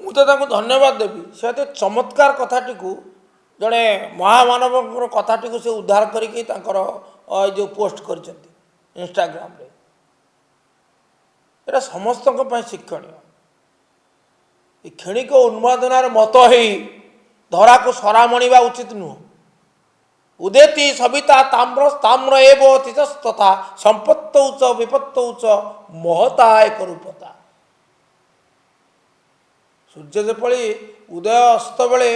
ମୁଁ ତ ତାଙ୍କୁ ଧନ୍ୟବାଦ ଦେବି। ସେ ଏତେ ଚମତ୍କାର କଥାଟିକୁ ଜଣେ ମହାମାନବଙ୍କର କଥାଟିକୁ ସେ ଉଦ୍ଧାର କରିକି ତାଙ୍କର ଏ ଯେଉଁ ପୋଷ୍ଟ କରିଛନ୍ତି ଇନଷ୍ଟାଗ୍ରାମରେ, ଏଇଟା ସମସ୍ତଙ୍କ ପାଇଁ ଶିକ୍ଷଣୀୟ। ଏ କ୍ଷଣିକ ଉନ୍ମାଦନାର ମତ ହେଇ ଧରାକୁ ସରାମଣିବା ଉଚିତ ନୁହଁ। ଉଦେତି ସବିତା ତାମ୍ର ତାମ୍ର ଏବ ତିତସ୍ତଥା ସମ୍ପତ୍ତ ଉଚ୍ଚ ବିପତ୍ତ ଉଚ୍ଚ ମହତା ଏକ ରୂପତା। ସୂର୍ଯ୍ୟ ଯେପରି ଉଦୟ ଅସ୍ତ ବେଳେ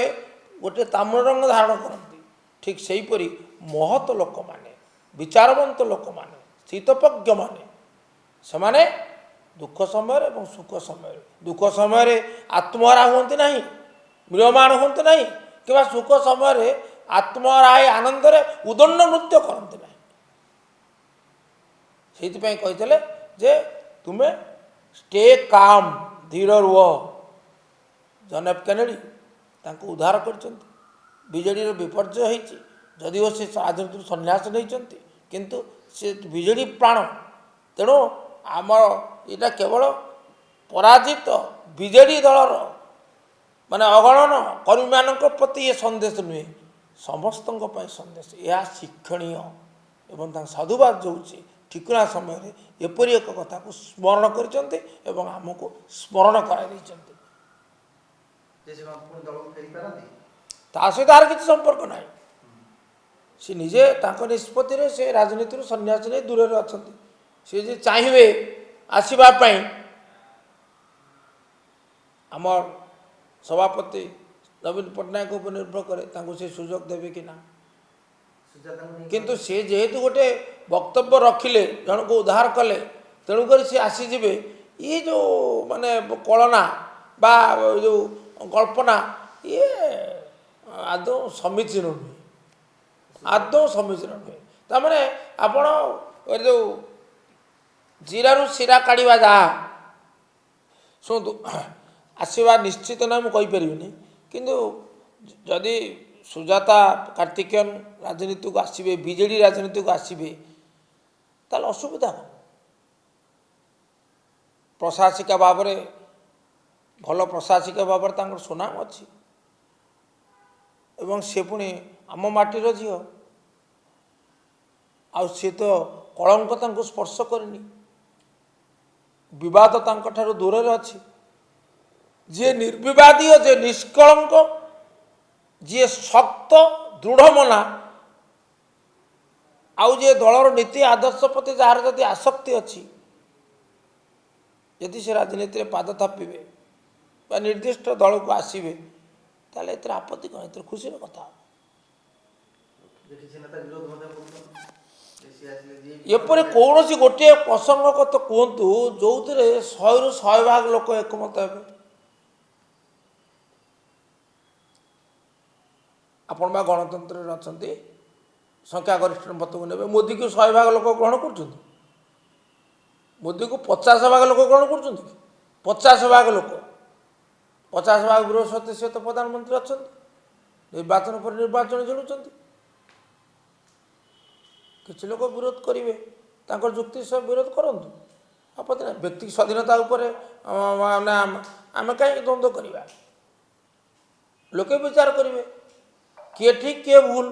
ଗୋଟିଏ ତାମ୍ର ରଙ୍ଗ ଧାରଣ କରନ୍ତି, ଠିକ୍ ସେହିପରି ମହତ ଲୋକମାନେ, ବିଚାରବନ୍ତ ଲୋକମାନେ, ସ୍ଥିତପ୍ରଜ୍ଞମାନେ, ସେମାନେ ଦୁଃଖ ସମୟରେ ଏବଂ ସୁଖ ସମୟରେ, ଦୁଃଖ ସମୟରେ ଆତ୍ମହରା ହୁଅନ୍ତି ନାହିଁ, ମ୍ରିୟମାଣ ହୁଅନ୍ତି ନାହିଁ, କିମ୍ବା ସୁଖ ସମୟରେ ଆତ୍ମହରା ହେଇ ଆନନ୍ଦରେ ଉଦଣ୍ଡ ନୃତ୍ୟ କରନ୍ତି ନାହିଁ। ସେଇଥିପାଇଁ କହିଥିଲେ ଯେ ତୁମେ ଷ୍ଟେ କାମ୍, ଧୀର ରୁହ। ଜନ୍ ଏଫ୍ କେନେଡ଼ି ତାଙ୍କୁ ଉଦ୍ଧାର କରିଛନ୍ତି। ବିଜେଡ଼ିର ବିପର୍ଯ୍ୟୟ ହେଇଛି, ଯଦିଓ ସେ ରାଜନୀତିରୁ ସନ୍ନ୍ୟାସ ନେଇଛନ୍ତି, କିନ୍ତୁ ସେ ବିଜେଡ଼ି ପ୍ରାଣ। ତେଣୁ ଆମର ଏଇଟା କେବଳ ପରାଜିତ ବିଜେଡ଼ି ଦଳର ମାନେ ଅଗଣନ କର୍ମୀମାନଙ୍କ ପ୍ରତି ଏ ସନ୍ଦେଶ ନୁହେଁ, ସମସ୍ତଙ୍କ ପାଇଁ ସନ୍ଦେଶ। ଏହା ଶିକ୍ଷଣୀୟ ଏବଂ ତାଙ୍କ ସାଧୁବାଦ ଦେଉଛି। ଠିକଣା ସମୟରେ ଏପରି ଏକ କଥାକୁ ସ୍ମରଣ କରିଛନ୍ତି ଏବଂ ଆମକୁ ସ୍ମରଣ କରାଇ ଦେଇଛନ୍ତି। ତା ସହିତ ଆର କିଛି ସମ୍ପର୍କ ନାହିଁ। ସେ ନିଜେ ତାଙ୍କ ନିଷ୍ପତ୍ତିରେ ସେ ରାଜନୀତିରୁ ସନ୍ନ୍ୟାସ ନେଇ ଦୂରରେ ଅଛନ୍ତି। ସେ ଯେ ଚାହିଁବେ ଆସିବା ପାଇଁ, ଆମର ସଭାପତି ନବୀନ ପଟ୍ଟନାୟକ ଉପରେ ନିର୍ଭର କରେ ତାଙ୍କୁ ସେ ସୁଯୋଗ ଦେବେ କି ନା। କିନ୍ତୁ ସେ ଯେହେତୁ ଗୋଟେ ବକ୍ତବ୍ୟ ରଖିଲେ, ଜଣକୁ ଉଦ୍ଧାର କଲେ, ତେଣୁକରି ସେ ଆସିଯିବେ। ଇଏ ଯେଉଁ ମାନେ କଳନା ବା ଯେଉଁ କଳ୍ପନା, ଇଏ ଆଦୌ ସମୀଚୀନ ନୁହେଁ, ଆଦୌ ସମୀଚୀନ ନୁହେଁ। ତାମାନେ ଆପଣ ଏ ଯେଉଁ ଜିରାରୁ ଶିରା କାଢ଼ିବା ଯାହା, ଶୁଣନ୍ତୁ ଆସିବା ନିଶ୍ଚିତ ନା ମୁଁ କହିପାରିବିନି, କିନ୍ତୁ ଯଦି ସୁଜାତା କାର୍ତ୍ତିକେୟନ ରାଜନୀତିକୁ ଆସିବେ, ବିଜେଡ଼ି ରାଜନୀତିକୁ ଆସିବେ, ତାହେଲେ ଅସୁବିଧା ହେବ। ପ୍ରଶାସିକା ଭାବରେ, ଭଲ ପ୍ରଶାସିକା ଭାବରେ ତାଙ୍କର ସୁନାମ ଅଛି ଏବଂ ସେ ପୁଣି ଆମ ମାଟିର ଝିଅ। ଆଉ ସେ ତ କଳଙ୍କ ତାଙ୍କୁ ସ୍ପର୍ଶ କରିନି, ବିବାଦ ତାଙ୍କଠାରୁ ଦୂରରେ ଅଛି। ଯିଏ ନିର୍ବିବାଦୀୟ, ଯିଏ ନିଷ୍କଳଙ୍କ, ଯିଏ ଶକ୍ତ ଦୃଢ଼ମନା, ଆଉ ଯିଏ ଦଳର ନୀତି ଆଦର୍ଶ ପ୍ରତି ଯାହାର ଯଦି ଆସକ୍ତି ଅଛି, ଯଦି ସେ ରାଜନୀତିରେ ପାଦ ଥାପିବେ ବା ନିର୍ଦ୍ଦିଷ୍ଟ ଦଳକୁ ଆସିବେ, ତାହେଲେ ଏଥିରେ ଆପତ୍ତି କ'ଣ, ଏଥିରେ ଖୁସିର କଥା। ଏପରି କୌଣସି ଗୋଟିଏ ପ୍ରସଙ୍ଗ କଥା କୁହନ୍ତୁ ଯେଉଁଥିରେ 100ରୁ 100% ଲୋକ ଏକମତ ହେବେ। ଆପଣ ବା ଗଣତନ୍ତ୍ରରେ ଅଛନ୍ତି, ସଂଖ୍ୟାଗରିଷ୍ଠ ମତକୁ ନେବେ। ମୋଦିକୁ 100% ଲୋକ ଗ୍ରହଣ କରୁଛନ୍ତି? ମୋଦିକୁ 50% ଲୋକ ଗ୍ରହଣ କରୁଛନ୍ତି କି? 50% ଲୋକ, 50% ବିରୋଧ ସତ୍ତ୍ୱେ ସେ ତ ପ୍ରଧାନମନ୍ତ୍ରୀ ଅଛନ୍ତି। ନିର୍ବାଚନ ପରେ ନିର୍ବାଚନ ଜିଣୁଛନ୍ତି। କିଛି ଲୋକ ବିରୋଧ କରିବେ, ତାଙ୍କର ଯୁକ୍ତି ସହ ବିରୋଧ କରନ୍ତୁ, ଆପତ୍ତି ନାହିଁ। ବ୍ୟକ୍ତି ସ୍ୱାଧୀନତା ଉପରେ ଆମେ କାହିଁକି ଦ୍ୱନ୍ଦ୍ୱ କରିବା? ଲୋକେ ବିଚାର କରିବେ କିଏ ଠିକ୍ କିଏ ଭୁଲ।